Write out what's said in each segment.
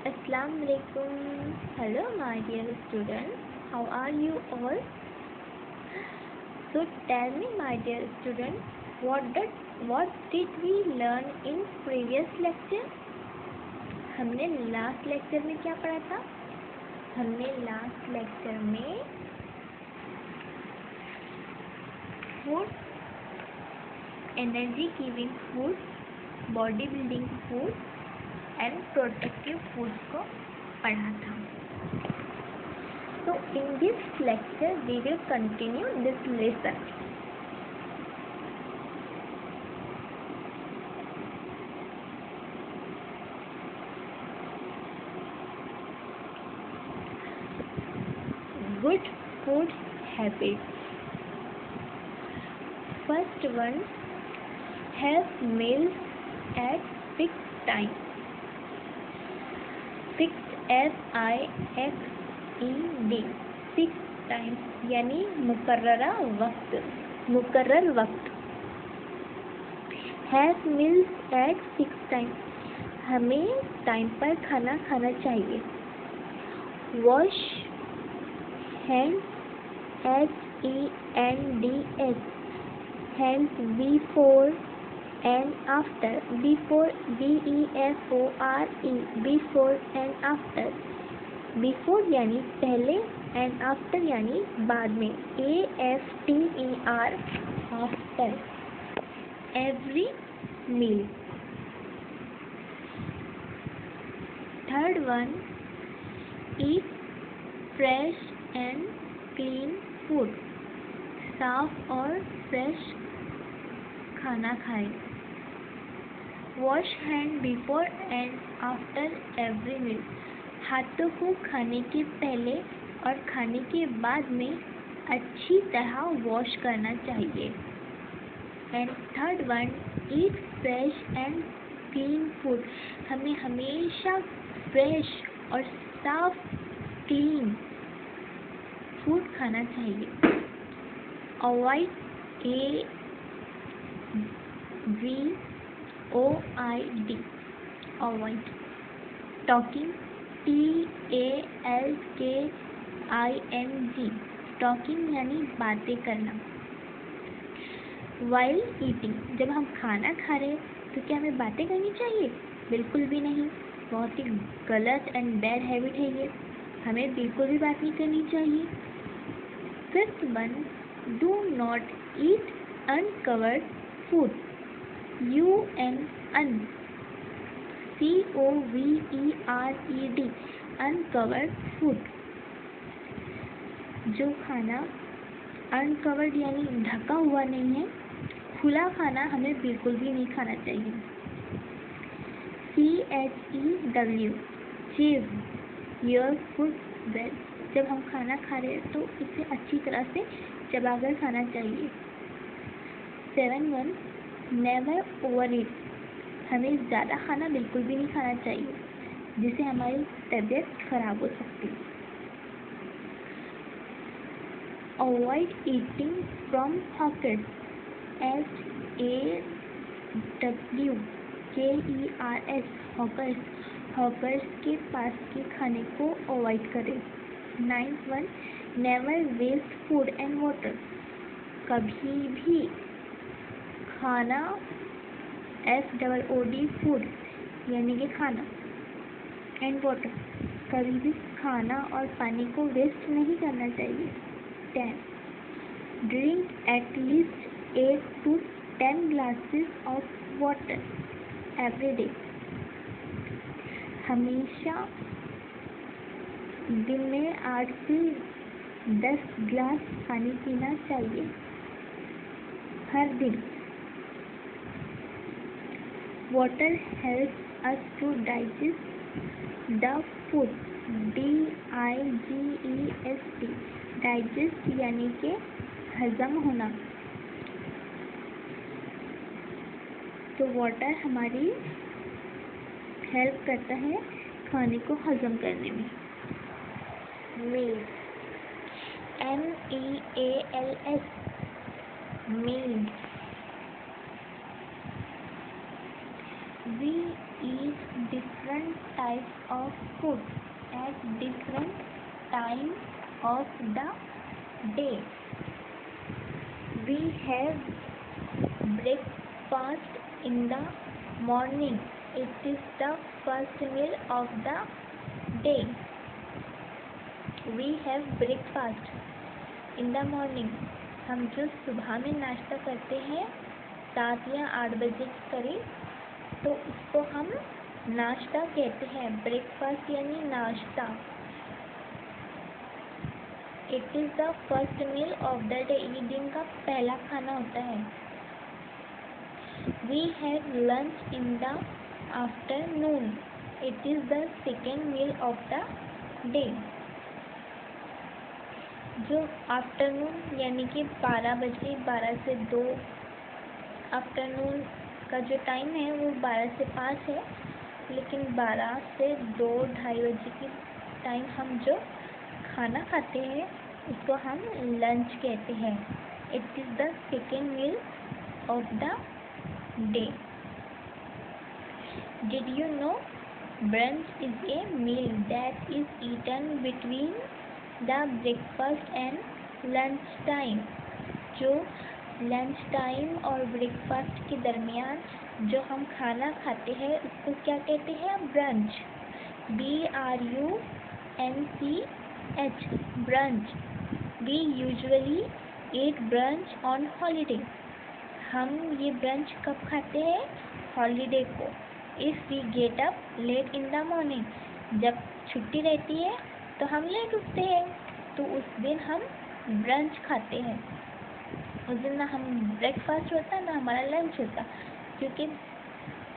Assalamu alaikum. Hello my dear students. How are you all? So tell me my dear students, what did we learn in previous lecture? हमने last lecture में क्या पढ़ा था? हमने last lecture में food, energy giving food, body building food and protective food को पढ़ा था. So in this lecture we will continue this lesson. Good food habits. First one, have meals at fixed time. Fixed FIXED, fixed time यानी मुकर्रर वक्त. Have meals at fixed time, हमें time पर खाना खाना चाहिए. Wash hands, HENDS, hands before and after. Before, BEFORE, before and after. Before यानी पहले and after यानी बाद में, AFTER, after every meal. Third one, eat fresh and clean food. साफ और फ्रेश खाना खाएं. Wash hand before and after every meal, हाथों को खाने के पहले और खाने के बाद में अच्छी तरह वॉश करना चाहिए. And third one, eat fresh and clean food, हमें हमेशा फ्रेश और साफ क्लीन फूड खाना चाहिए. Avoid AVOID, avoid talking, TALKING, talking यानी बातें करना. वाइल ईटिंग, जब हम खाना खा रहे हैं तो क्या हमें बातें करनी चाहिए? बिल्कुल भी नहीं, बहुत ही गलत एंड बैड हैबिट है ये, हमें बिल्कुल भी बात नहीं करनी चाहिए. Fifth one, do not eat uncovered food. UN, COVERED, uncovered food. जो खाना अनकवर्ड यानी ढका हुआ नहीं है, खुला खाना हमें बिल्कुल भी नहीं खाना चाहिए. CHEW, chew your food well, जब हम खाना खा रहे हैं तो इसे अच्छी तरह से चबाकर खाना चाहिए. 7 नेवर ओवर ईट, हमें ज़्यादा खाना बिल्कुल भी नहीं खाना चाहिए जिससे हमारी तबीयत खराब हो सकती है. Avoid eating from hawkers, HAWKERS, hawkers, hawkers के पास के खाने को अवॉइड करें. 9th, never waste food and water, कभी भी खाना, FOOD, फूड यानी कि खाना, एंड वाटर, कभी भी खाना और पानी को वेस्ट नहीं करना चाहिए. 10, drink at least 8 to 10 glasses of water every day, हमेशा दिन में 8 से 10 ग्लास पानी पीना चाहिए हर दिन. Water helps us to digest the food, DIGEST, digest यानी कि हजम होना. तो वाटर हमारी हेल्प करता है खाने को हजम करने में. Meals, MEALS, meals. We eat different types of food at different time of the day. We have breakfast in the morning. It is the first meal of the day. We have breakfast in the morning. हम जो सुबह में नाश्ता करते हैं 7 या 8 बजे के करीब, तो उसको हम नाश्ता कहते हैं। ब्रेकफास्ट यानी नाश्ता। It is the first meal of the day. ये दिन का पहला खाना होता है। We have lunch in the afternoon. It is the second meal of the day. जो आफ्टरनून यानी कि 12 बजे, 12 से 2 आफ्टरनून का जो टाइम है वो 12 से 5 है, लेकिन 12 से 2 ढाई बजे की टाइम हम जो खाना खाते हैं उसको हम लंच कहते हैं। It is the second meal of the day. Did you know brunch is a meal that is eaten between the breakfast and lunch time. जो लंच टाइम और ब्रेकफास्ट के दरमियान जो हम खाना खाते हैं उसको क्या कहते हैं? Brunch. BRUNCH, brunch. We usually eat brunch on holiday. हम ये ब्रंच कब खाते हैं? हॉलीडे को। If we get up late in the morning, जब छुट्टी रहती है तो हम लेट उठते हैं, तो उस दिन हम ब्रंच खाते हैं। उस दिन ना हम ब्रेकफास्ट होता ना हमारा लंच होता, क्योंकि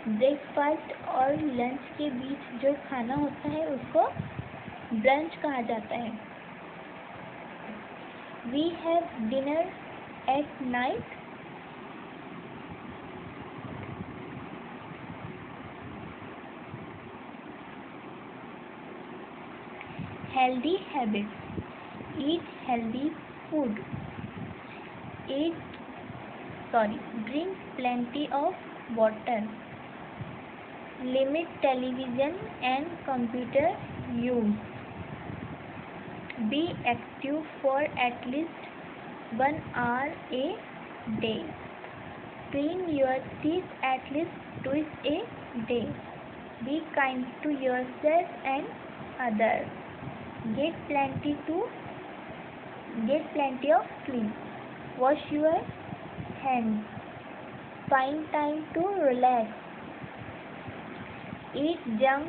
ब्रेकफास्ट और लंच के बीच जो खाना होता है उसको ब्रंच कहा जाता है। We have dinner at night. Healthy habits. Eat healthy food. Drink plenty of water. Limit television and computer use. Be active for at least 1 hour a day. Clean your teeth at least twice a day. Be kind to yourself and others. Get plenty of sleep. Wash your hands. Find time to relax. Eat junk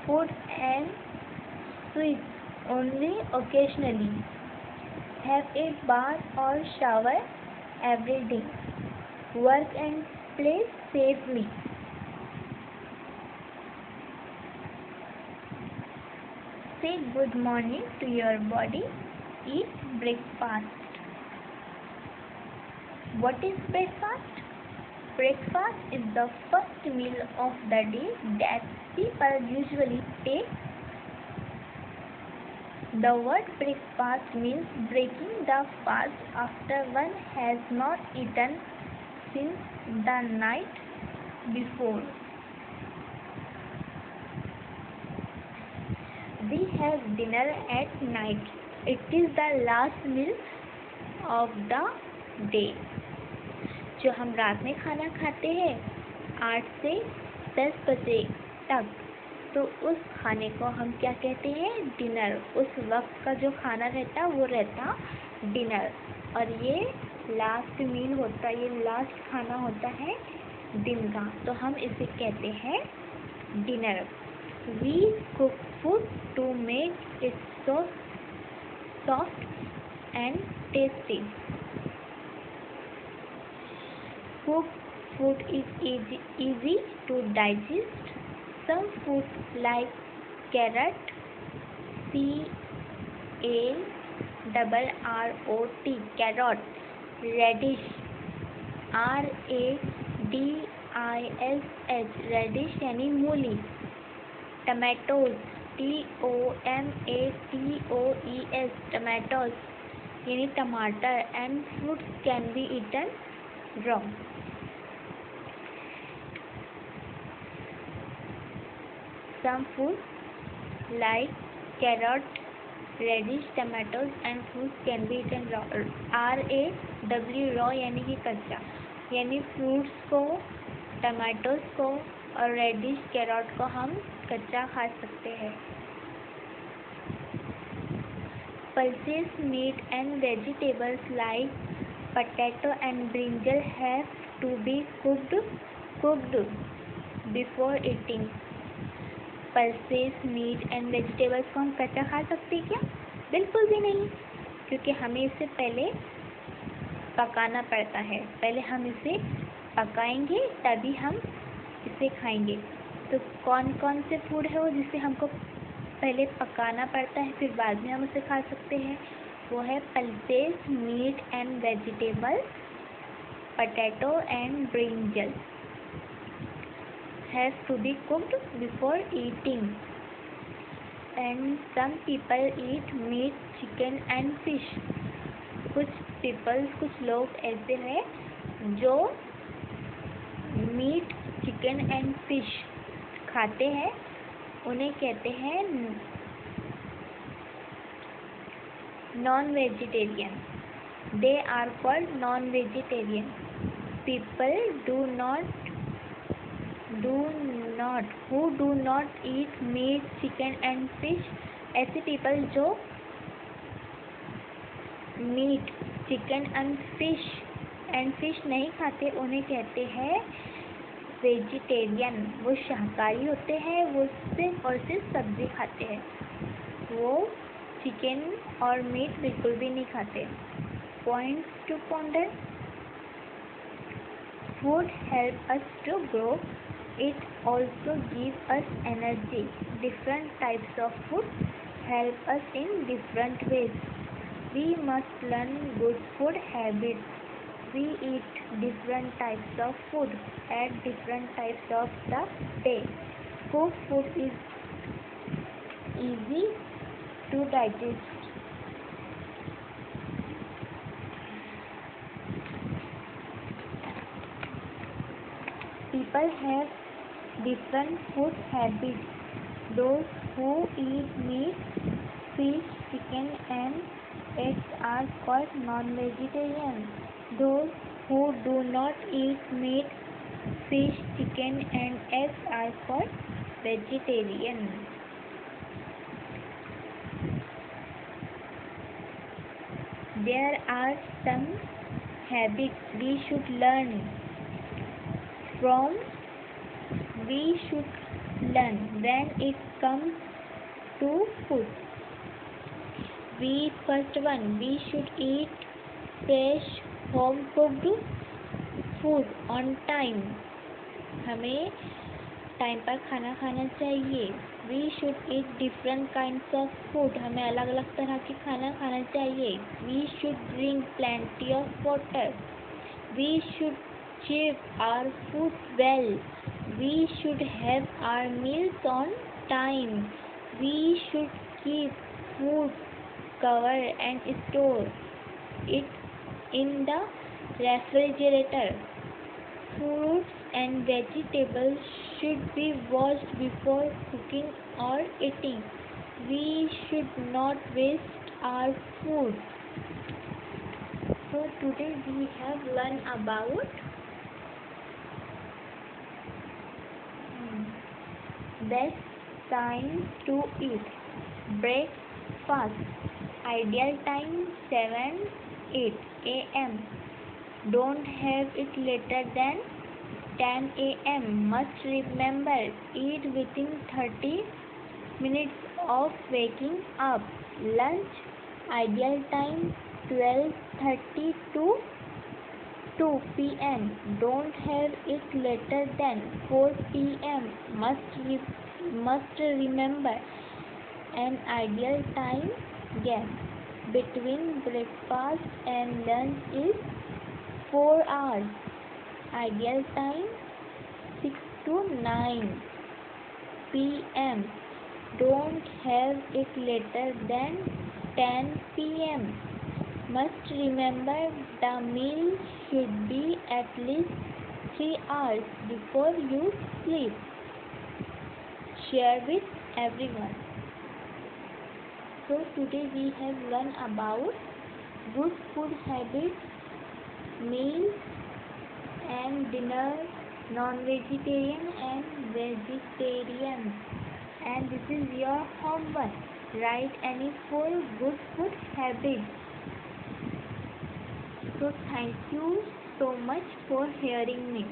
food and sweets only occasionally. Have a bath or shower every day. Work and play safely. Say good morning to your body. Eat breakfast. What is breakfast? Breakfast is the first meal of the day that people usually take. The word breakfast means breaking the fast after one has not eaten since the night before. We have dinner at night. It is the last meal of the day. जो हम रात में खाना खाते हैं 8 से 10 बजे तक, तो उस खाने को हम क्या कहते हैं? डिनर। उस वक्त का जो खाना रहता वो रहता डिनर, और ये लास्ट मील होता, ये लास्ट खाना होता है दिन का, तो हम इसे कहते हैं dinner. We cook food to make it soft and tasty. Cooked food is easy to digest. Some foods like carrot, carrot, radish, radish यानी मूली, tomatoes, tomatoes यानी टमाटर, and fruits can be eaten raw. some food like carrot, radish, tomatoes and fruits can be eaten raw. RAW raw यानी कि कच्चा, यानी fruits को, tomatoes को और रेडिश कैरट को हम कच्चा खा सकते हैं. Pulses, meat and vegetables like potato and brinjal have to be cooked before eating. Pulses, meat and vegetables को हम कच्चा खा सकते हैं क्या? बिल्कुल भी नहीं, क्योंकि हमें इसे पहले पकाना पड़ता है. पहले हम इसे पकाएंगे तभी हम इसे खाएंगे. तो कौन कौन से फूड है वो जिसे हमको पहले पकाना पड़ता है फिर बाद में हम उसे खा सकते हैं? वो है pulses, meat and vegetables, potato and brinjal have to be cooked before eating. And some people eat meat, chicken and fish. कुछ लोग ऐसे हैं जो मीट, चिकन एंड फिश खाते हैं. उन्हें कहते हैं non vegetarian. They are called non vegetarian. People who do not eat meat, chicken and fish. ऐसे पीपल जो मीट, चिकन एंड फिश नहीं खाते उन्हें कहते हैं वेजिटेरियन. वो शाकाहारी होते हैं, वो सिर्फ और सिर्फ सब्जी खाते हैं, वो चिकन और मीट बिल्कुल भी नहीं खाते. Points to ponder. Food help us to grow. It also gives us energy. Different types of food help us in different ways. We must learn good food habits. We eat different types of food at different types of the day. Cooked food is easy to digest. People have different food habits. Those who eat meat, fish, chicken and eggs are called non-vegetarian. Those who do not eat meat, fish, chicken and eggs are called vegetarian. There are some habits we should learn when it comes to food. First one, we should eat fresh home cooked food on time. हमें time पर खाना खाना चाहिए. We should eat different kinds of food. हमें अलग अलग तरह की खाना खाना चाहिए. We should drink plenty of water. We should chew our food well. We should have our meals on time. We should keep food covered and store it in the refrigerator. Fruits and vegetables should be washed before cooking or eating. We should not waste our food. So today we have learned about best time to eat. Breakfast. Ideal time 7-8 a.m. Don't have it later than 10 a.m. Must remember, eat within 30 minutes of waking up. Lunch. Ideal time 12:30 to 2 p.m. Don't have it later than 4 p.m. Must remember, an ideal time gap between breakfast and lunch is 4 hours. Ideal time 6 to 9 p.m. Don't have it later than 10 p.m. Must remember, the meal should be at least 3 hours before you sleep. share with everyone. So today we have learned about good food habits, meals and dinner, non-vegetarian and vegetarian. And this is your homework. Write any 4 good food habits. So thank you so much for hearing me.